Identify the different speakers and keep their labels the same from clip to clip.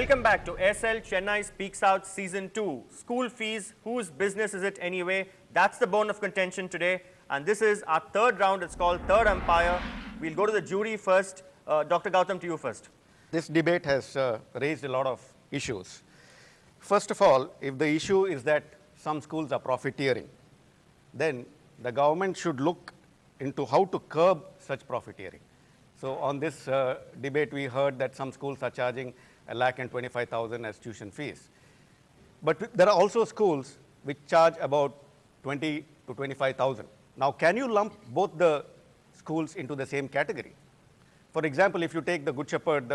Speaker 1: Welcome back to SL Chennai Speaks Out Season 2. School fees, whose business is it anyway? That's the bone of contention today. And this is our third round. It's called Third Umpire. We'll go to the jury first. Dr. Gautam, to you first.
Speaker 2: This debate has raised a lot of issues. First of all, if the issue is that some schools are profiteering, then the government should look into how to curb such profiteering. So on this debate, we heard that some schools are charging $1,25,000 as tuition fees. But there are also schools which charge about $20,000 to $25,000. Now, can you lump both the schools into the same category? For example, if you take the Good Shepherd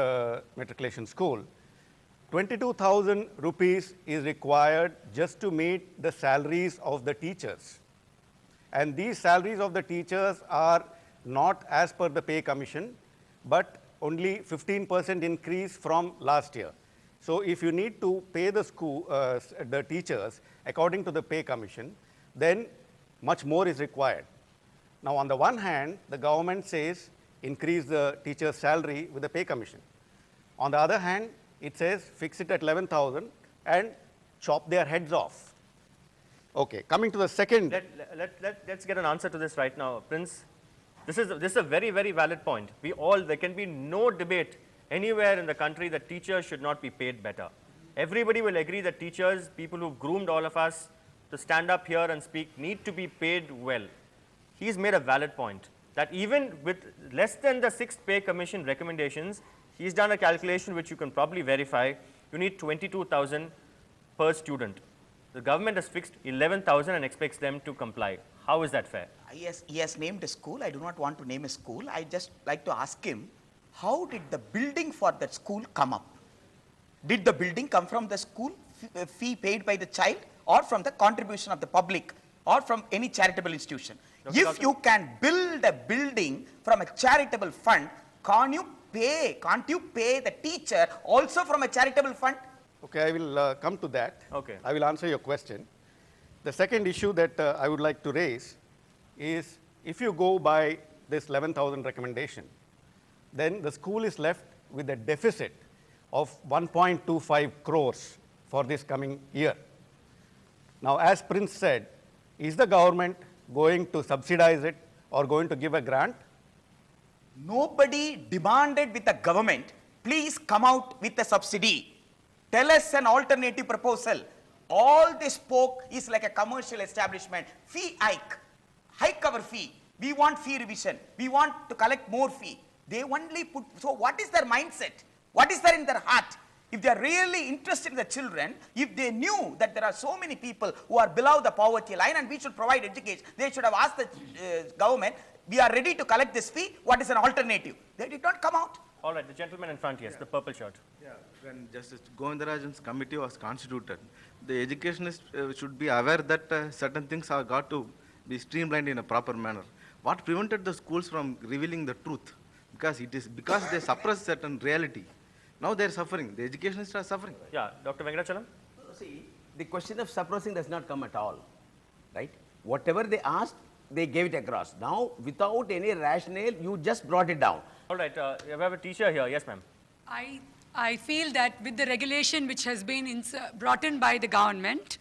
Speaker 2: Matriculation School, 22,000 rupees is required just to meet the salaries of the teachers. And these salaries of the teachers are not as per the pay commission, but only 15% increase from last year. So if you need to pay the the teachers according to the pay commission, then much more is required. Now, on the one hand, the government says increase the teacher's salary with the pay commission. On the other hand, it says fix it at 11,000 and chop their heads off. Okay, coming to the second.
Speaker 1: Let's get an answer to this right now. Prince, this is a very, very valid point. There can be no debate anywhere in the country that teachers should not be paid better. Everybody will agree that teachers, people who groomed all of us to stand up here and speak, need to be paid well. He's made a valid point that even with less than the 6th pay commission recommendations, he's done a calculation which you can probably verify. You need 22,000 per student. The government has fixed 11,000 and expects them to comply. How is that fair?
Speaker 3: He has named a school. I do not want to name a school. I just like to ask him, how did the building for that school come up? Did the building come from the school fee paid by the child, or from the contribution of the public, or from any charitable institution? If you can build a building from a charitable fund, can't you pay the teacher also from a charitable fund?
Speaker 2: Okay, I will come to that.
Speaker 1: Okay.
Speaker 2: I will answer your question. The second issue that I would like to raise is, if you go by this 11,000 recommendation, then the school is left with a deficit of 1.25 crores for this coming year. Now, as Prince said, is the government going to subsidize it or going to give a grant?
Speaker 3: Nobody demanded with the government, please come out with a subsidy. Tell us an alternative proposal. All they spoke is like a commercial establishment. Fee hike our fee. We want fee revision. We want to collect more fee. They only put, so what is their mindset? What is there in their heart? If they are really interested in the children, if they knew that there are so many people who are below the poverty line and we should provide education, they should have asked the government, we are ready to collect this fee, what is an alternative? They did not come out.
Speaker 1: All right, the gentleman in front, yes, the purple shirt.
Speaker 4: Yeah, when Justice Govindarajan's committee was constituted, the educationists should be aware that certain things have got to be streamlined in a proper manner. What prevented the schools from revealing the truth? Because they suppress certain reality. Now they are suffering. The educationists are suffering.
Speaker 1: Yeah, Dr. Venkatachalam?
Speaker 5: See, the question of suppressing does not come at all, right? Whatever they asked, they gave it across. Now, without any rationale, you just brought it down.
Speaker 1: All right, we have a teacher here. Yes, ma'am.
Speaker 6: I feel that with the regulation which has been brought in by the government,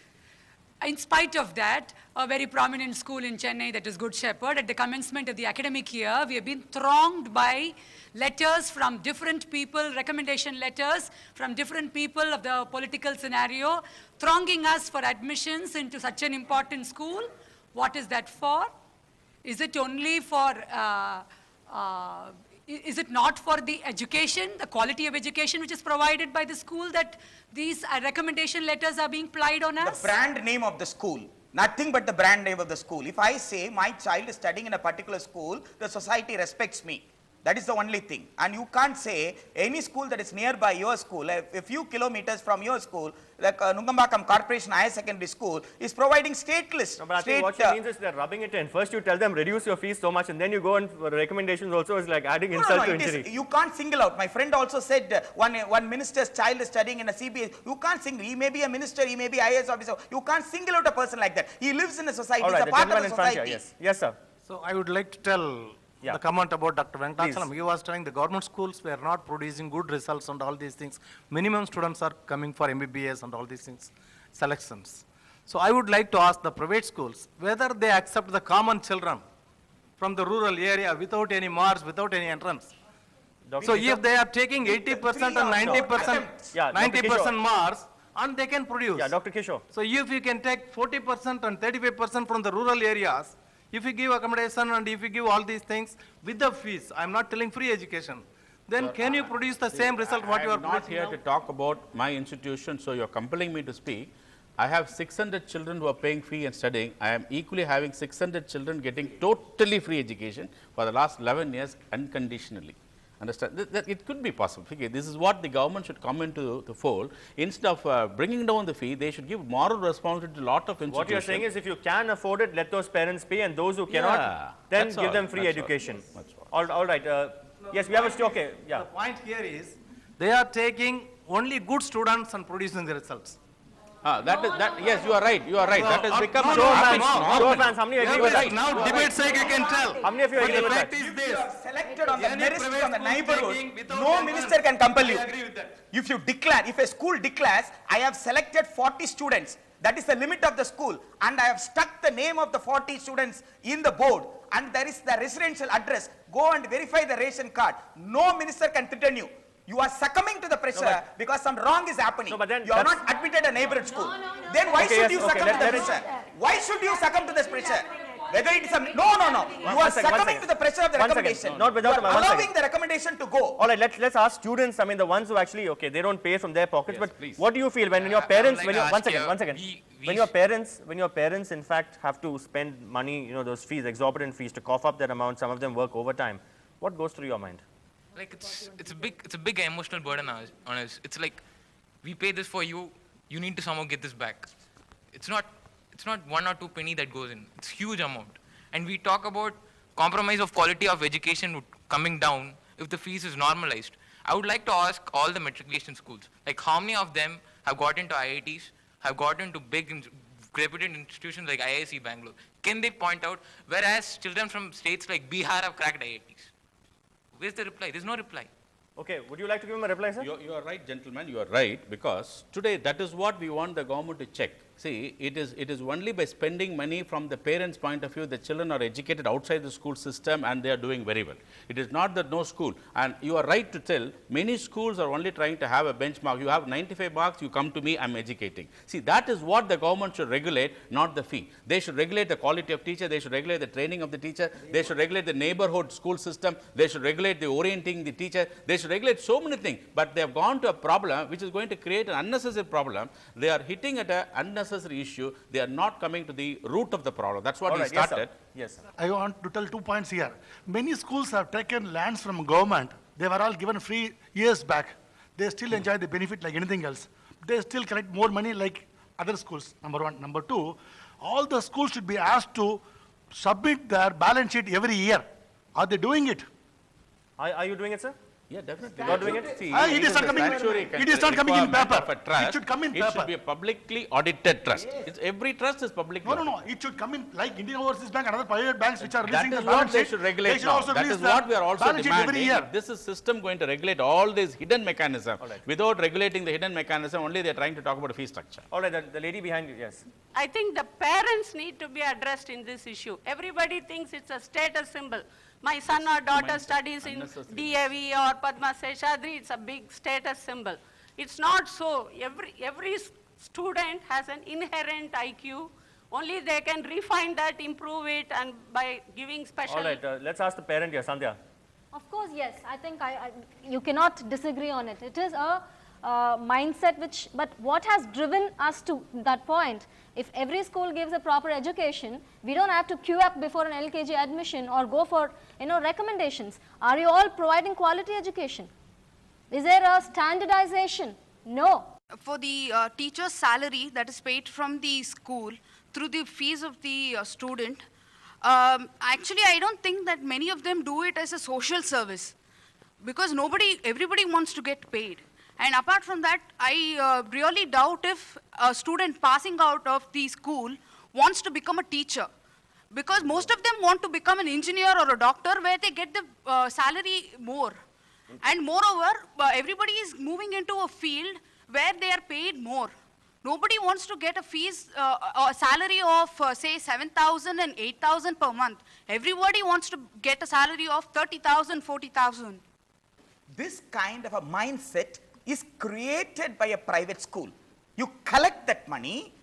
Speaker 6: in spite of that, a very prominent school in Chennai, that is Good Shepherd, at the commencement of the academic year, we have been thronged by letters from different people, recommendation letters from different people of the political scenario, thronging us for admissions into such an important school. What is that for? Is it only for, is it not for the education, the quality of education which is provided by the school, that these recommendation letters are being plied on us?
Speaker 3: The brand name of the school. Nothing but the brand name of the school. If I say my child is studying in a particular school, the society respects me. That is the only thing. And you can't say any school that is nearby your school, a few kilometers from your school, like Nungambakam Corporation Higher Secondary School, is providing state list.
Speaker 1: No, but I think what she means is they're rubbing it in. First you tell them reduce your fees so much, and then you go and recommendations also is like adding insult to injury.
Speaker 3: You can't single out. My friend also said one minister's child is studying in a CBS. You can't single. He may be a minister, he may be IAS officer. You can't single out a person like that. He lives in a society.
Speaker 1: All right,
Speaker 3: he's a part of the
Speaker 1: in front
Speaker 3: society.
Speaker 1: here. Yes, sir.
Speaker 7: So I would like to tell
Speaker 1: Yeah.
Speaker 7: the comment about Dr.
Speaker 1: Please.
Speaker 7: Venkatachalam. He was telling the government schools were not producing good results and all these things. Minimum students are coming for MBBS and all these things, selections. So I would like to ask the private schools whether they accept the common children from the rural area without any marks, without any entrance.
Speaker 1: Dr.
Speaker 7: So
Speaker 1: Kishore?
Speaker 7: if they are taking 80% and 90%,
Speaker 1: Yeah, Dr.
Speaker 7: 90%
Speaker 1: Kishore.
Speaker 7: marks, and they can produce.
Speaker 1: Yeah, Dr. Kishore.
Speaker 7: So if you can take 40% and 35% from the rural areas, if you give accommodation and if you give all these things with the fees, I'm not telling free education, then can you produce the same result what you are
Speaker 8: I'm not
Speaker 7: producing
Speaker 8: here
Speaker 7: now?
Speaker 8: to talk about my institution, so you're compelling me to speak. I have 600 children who are paying fee and studying. I am equally having 600 children getting totally free education for the last 11 years unconditionally. Understand? That it could be possible. Okay, this is what the government should come into the fold. Instead of bringing down the fee, they should give moral responsibility to a lot of institutions.
Speaker 1: What you're saying is if you can afford it, let those parents pay, and those who cannot,
Speaker 8: Yeah,
Speaker 1: then
Speaker 8: that's
Speaker 1: give
Speaker 8: all,
Speaker 1: them free
Speaker 8: that's all,
Speaker 1: education.
Speaker 8: that's all.
Speaker 1: All right. Yes, we have a okay. Yeah.
Speaker 7: The point here is, they are taking only good students and producing the results.
Speaker 8: Yes, you are right, you are right. That has become a
Speaker 1: Show of
Speaker 8: habit.
Speaker 1: hands, show of hands, how many agree with that?
Speaker 7: Now debate sake you can tell.
Speaker 1: How many of you
Speaker 7: But
Speaker 1: agree
Speaker 7: the
Speaker 1: with
Speaker 7: fact
Speaker 1: that?
Speaker 7: is
Speaker 3: If
Speaker 7: this.
Speaker 3: you are selected on the
Speaker 7: Any
Speaker 3: merit
Speaker 7: private
Speaker 3: from the
Speaker 7: school
Speaker 3: neighborhood,
Speaker 7: taking without
Speaker 3: no
Speaker 7: entrance,
Speaker 3: minister can compel you.
Speaker 7: I agree with that.
Speaker 3: If you declare, if a school declares, I have selected 40 students, that is the limit of the school, and I have stuck the name of the 40 students in the board, and there is the residential address, go and verify the ration card. No minister can threaten you. You are succumbing to the pressure because some wrong is happening.
Speaker 1: No, but then
Speaker 3: you are
Speaker 1: that's-
Speaker 3: not admitted a neighborhood school. Then why
Speaker 1: Okay,
Speaker 3: should
Speaker 1: yes,
Speaker 3: you
Speaker 1: okay,
Speaker 3: succumb to the
Speaker 1: let us-
Speaker 3: pressure? Why should you succumb to this pressure? Whether it is a, no. You
Speaker 1: One
Speaker 3: are
Speaker 1: second, one
Speaker 3: succumbing
Speaker 1: second.
Speaker 3: to the pressure of the
Speaker 1: One second.
Speaker 3: recommendation.
Speaker 1: Not without-
Speaker 3: You are
Speaker 1: one
Speaker 3: allowing
Speaker 1: second.
Speaker 3: the recommendation to go.
Speaker 1: All right, let's ask students. I mean, the ones who actually they don't pay from their pockets.
Speaker 8: Yes,
Speaker 1: but
Speaker 8: please.
Speaker 1: what do you feel when your
Speaker 9: I would
Speaker 1: parents,
Speaker 9: like
Speaker 1: when
Speaker 9: to
Speaker 1: your
Speaker 9: ask
Speaker 1: one second, when your parents in fact have to spend money, those fees, exorbitant fees to cough up that amount. Some of them work overtime. What goes through your mind?
Speaker 9: Like it's a big emotional burden on us. It's like we pay this for you. You need to somehow get this back. It's not 1 or 2 penny that goes in. It's huge amount. And we talk about compromise of quality of education coming down if the fees is normalized. I would like to ask all the matriculation schools, like how many of them have got into IITs, have got into big reputed institutions like IIC Bangalore? Can they point out, whereas children from states like Bihar have cracked IITs? Where's the reply? There's no reply.
Speaker 1: Okay, would you like to give him a reply, sir?
Speaker 8: You are right, gentlemen, you are right, because today that is what we want the government to check. See, it is only by spending money from the parents' point of view, the children are educated outside the school system and they are doing very well. It is not that no school, and you are right to tell, many schools are only trying to have a benchmark. You have 95 marks, you come to me, I'm educating. See, that is what the government should regulate, not the fee. They should regulate the quality of teacher, they should regulate the training of the teacher, they should regulate the neighborhood school system, they should regulate the orienting the teacher, they should regulate so many things, but they have gone to a problem which is going to create an unnecessary problem. They are hitting at an unnecessary issue. They are not coming to the root of the problem. That's what
Speaker 1: All
Speaker 8: we
Speaker 1: right, yes,
Speaker 8: started.
Speaker 1: sir. Yes, sir.
Speaker 10: I want to tell 2 points here. Many schools have taken lands from government. They were all given free years back. They still enjoy the benefit like anything else. They still collect more money like other schools, number one. Number two, all the schools should be asked to submit their balance sheet every year. Are they doing it?
Speaker 1: Are you doing it, sir?
Speaker 8: Yeah, definitely.
Speaker 1: Not doing it?
Speaker 8: See,
Speaker 10: It is not coming. It is not coming in paper.
Speaker 8: Of a trust.
Speaker 10: It should come in
Speaker 8: It should
Speaker 10: paper.
Speaker 8: be a publicly audited trust. Every trust is publicly
Speaker 10: No.
Speaker 8: audited.
Speaker 10: It should come in like Indian Overseas Bank and other private banks which are
Speaker 8: That
Speaker 10: releasing
Speaker 8: is
Speaker 10: the
Speaker 8: what
Speaker 10: balance
Speaker 8: they
Speaker 10: sheet.
Speaker 8: should regulate
Speaker 10: They should
Speaker 8: now.
Speaker 10: also
Speaker 8: That
Speaker 10: release
Speaker 8: is what we are
Speaker 10: the
Speaker 8: also
Speaker 10: balance sheet every
Speaker 8: demanding.
Speaker 10: year.
Speaker 8: If this is system going to regulate all these hidden mechanism. Without regulating the hidden mechanism, only they are trying to talk about a fee structure.
Speaker 1: All right, the lady behind you, yes.
Speaker 11: I think the parents need to be addressed in this issue. Everybody thinks it's a status symbol. My son or daughter studies in DAV or Padma Seshadri, it's a big status symbol. It's not so. Every student has an inherent IQ. Only they can refine that, improve it, and by giving special...
Speaker 1: All right, let's ask the parent here, Sandhya.
Speaker 12: Of course, yes. I think you cannot disagree on it. It is a mindset but what has driven us to that point? If every school gives a proper education, we don't have to queue up before an LKG admission or go for, recommendations. Are you all providing quality education? Is there a standardization? No.
Speaker 13: For the teacher's salary that is paid from the school through the fees of the student, actually I don't think that many of them do it as a social service, because everybody wants to get paid. And apart from that, I really doubt if a student passing out of the school wants to become a teacher. Because most of them want to become an engineer or a doctor where they get the salary more. And moreover, everybody is moving into a field where they are paid more. Nobody wants to get a fees, a salary of say 7,000 and 8,000 per month. Everybody wants to get a salary of 30,000, 40,000.
Speaker 3: This kind of a mindset is created by a private school. You collect that money,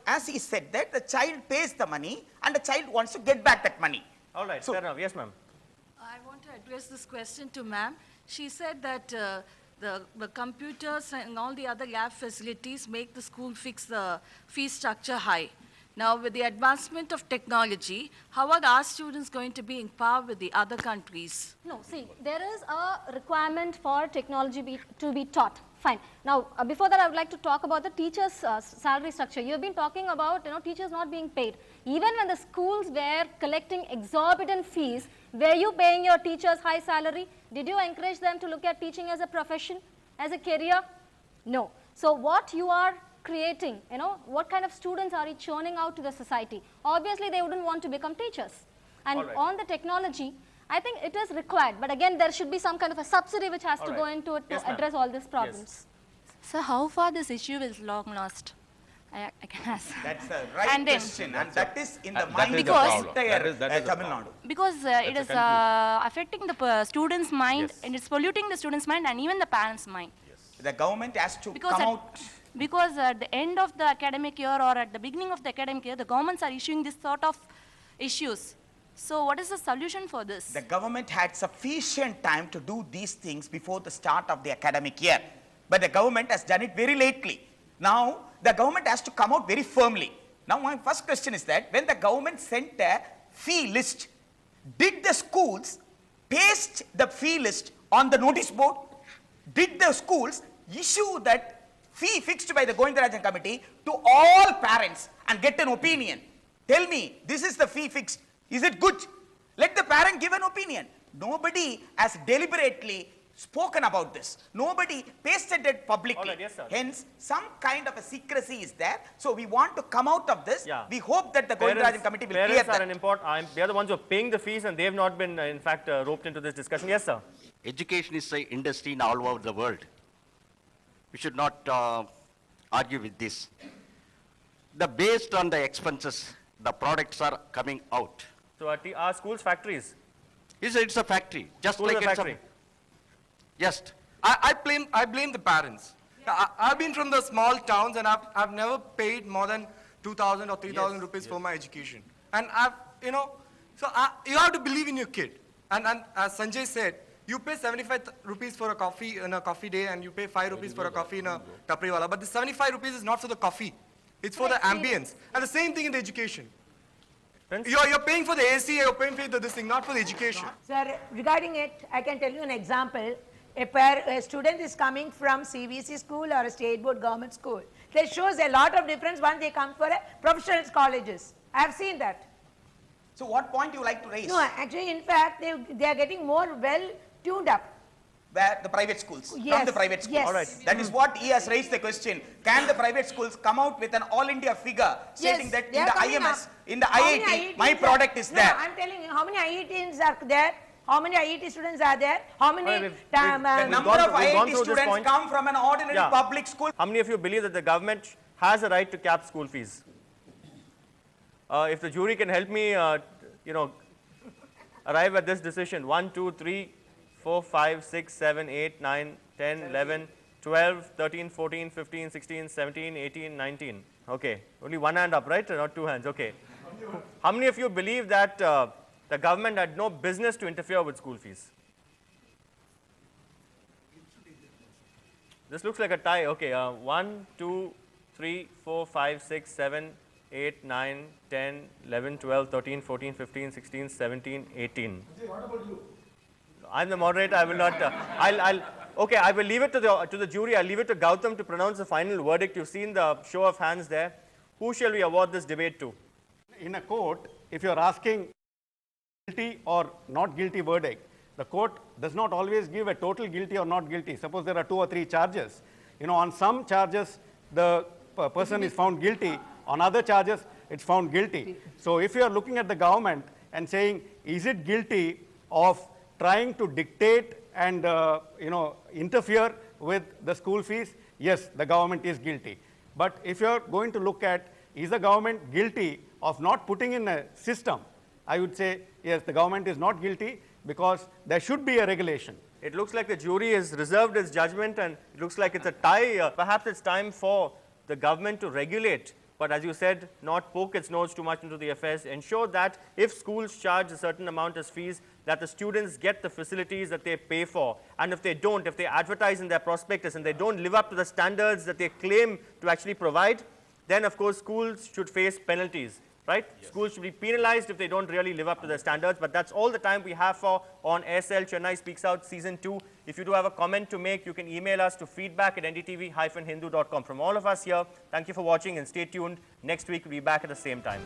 Speaker 3: as he said that, the child pays the money and the child wants to get back that money.
Speaker 1: All right,
Speaker 3: So-
Speaker 1: fair enough. Yes, ma'am.
Speaker 14: I want to address this question to ma'am. She said that the computers and all the other lab facilities make the school fix the fee structure high. Now, with the advancement of technology, how are our students going to be in par with the other countries?
Speaker 12: No, see, there is a requirement for technology to be taught. Fine. Now, before that, I would like to talk about the teachers' salary structure. You have been talking about, teachers not being paid. Even when the schools were collecting exorbitant fees, were you paying your teachers high salary? Did you encourage them to look at teaching as a profession, as a career? No. So, what you are creating, what kind of students are you churning out to the society? Obviously, they wouldn't want to become teachers. And on the technology, I think it is required. But again, there should be some kind of a subsidy which has to go into it to address all these problems.
Speaker 15: So how far this issue is long lost? I can ask.
Speaker 3: That's the right question, and that is in the mind
Speaker 8: is
Speaker 3: of
Speaker 8: the problem.
Speaker 3: the entire
Speaker 8: That is the
Speaker 3: Tamil
Speaker 8: problem.
Speaker 3: Nadu.
Speaker 15: Because it is affecting the student's mind, and it's polluting the student's mind and even the parents' mind.
Speaker 3: The government has to
Speaker 15: Because
Speaker 3: come
Speaker 15: at,
Speaker 3: out.
Speaker 15: because at the end of the academic year or at the beginning of the academic year, the governments are issuing this sort of issues. So what is the solution for this?
Speaker 3: The government had sufficient time to do these things before the start of the academic year. But the government has done it very lately. Now, the government has to come out very firmly. Now, my first question is that when the government sent a fee list, did the schools paste the fee list on the notice board? Did the schools issue that fee fixed by the Govindarajan committee to all parents and get an opinion? Tell me, this is the fee fixed. Is it good? Let the parent give an opinion. Nobody has deliberately spoken about this. Nobody pasted it publicly.
Speaker 1: All right, yes, sir.
Speaker 3: Hence, some kind of a secrecy is there. So we want to come out of this.
Speaker 1: Yeah.
Speaker 3: We hope that the Govindarajan committee will clear
Speaker 1: Parents are
Speaker 3: that.
Speaker 1: an important, they are the ones who are paying the fees and they have not been, in fact, roped into this discussion. Yes, sir.
Speaker 16: Education is an industry in all over the world. We should not argue with this. Based on the expenses, the products are coming out.
Speaker 1: So are schools factories?
Speaker 16: It's a factory, just
Speaker 1: Schools
Speaker 16: like
Speaker 1: are
Speaker 16: it's
Speaker 1: factory.
Speaker 16: Just.
Speaker 17: I blame the parents. I've been from the small towns and I've never paid more than 2,000 or 3,000 rupees for my education. And you have to believe in your kid. And as Sanjay said, you pay 75 rupees for a coffee in a coffee day and you pay 5 rupees for a coffee in a tapri wala. But the 75 rupees is not for the coffee. It's for the ambience. And the same thing in the education. You're paying for the AC, you're paying for this thing, not for the education.
Speaker 18: Sir, regarding it, I can tell you an example. A student is coming from CBSE school or a state board government school. That shows a lot of difference when they come for a professional colleges. I have seen that.
Speaker 3: So what point you like to raise?
Speaker 18: No, actually, in fact, they are getting more well tuned up.
Speaker 3: Where the private schools,
Speaker 18: Yes,
Speaker 3: from the private schools.
Speaker 18: yes.
Speaker 3: All right. That is what he has raised the question. Can the private schools come out with an all India figure stating that
Speaker 18: they
Speaker 3: in
Speaker 18: are
Speaker 3: the
Speaker 18: coming
Speaker 3: IMS,
Speaker 18: up.
Speaker 3: in the
Speaker 18: How many
Speaker 3: IIT, my
Speaker 18: IITs
Speaker 3: product is there?
Speaker 18: No, I'm telling you, how many IITs are there? How many IIT students are there? How many?
Speaker 3: The number of IIT students come from an ordinary
Speaker 1: Yeah.
Speaker 3: public school.
Speaker 1: How many of you believe that the government has a right to cap school fees? If the jury can help me, arrive at this decision. 1, 2, 3, 4, 5, 6, 7, 8, 9, 10, 11, 12, 13, 14, 15, 16, 17, 18, 19. Okay. Only one hand up, right? Not two hands. Okay. How many of you believe that the government had no business to interfere with school fees? This looks like a tie. Okay. 1, 2, 3, 4, 5, 6, 7, 8, 9, 10, 11, 12, 13, 14, 15, 16, 17, 18.
Speaker 10: What about you?
Speaker 1: I'm the moderator. I will not. Okay. I will leave it to the jury. I'll leave it to Gautam to pronounce the final verdict. You've seen the show of hands there. Who shall we award this debate to?
Speaker 2: In a court, if you're asking guilty or not guilty verdict, the court does not always give a total guilty or not guilty. Suppose there are 2 or 3 charges. On some charges, the person is found guilty. On other charges, it's found guilty. So if you are looking at the government and saying, is it guilty of trying to dictate and interfere with the school fees? Yes, the government is guilty. But if you are going to look at, is the government guilty of not putting in a system? I would say, yes, the government is not guilty because there should be a regulation.
Speaker 1: It looks like the jury has reserved its judgment, and it looks like it's a tie. Perhaps it's time for the government to regulate, but as you said, not poke its nose too much into the affairs. Ensure that if schools charge a certain amount as fees, that the students get the facilities that they pay for. And if they don't, if they advertise in their prospectus and they don't live up to the standards that they claim to actually provide, then of course schools should face penalties. Right? Yes. Schools should be penalized if they don't really live up to their standards. But that's all the time we have for on ASL Chennai Speaks Out Season 2. If you do have a comment to make, you can email us to feedback@ndtv-hindu.com. From all of us here, thank you for watching and stay tuned. Next week we'll be back at the same time.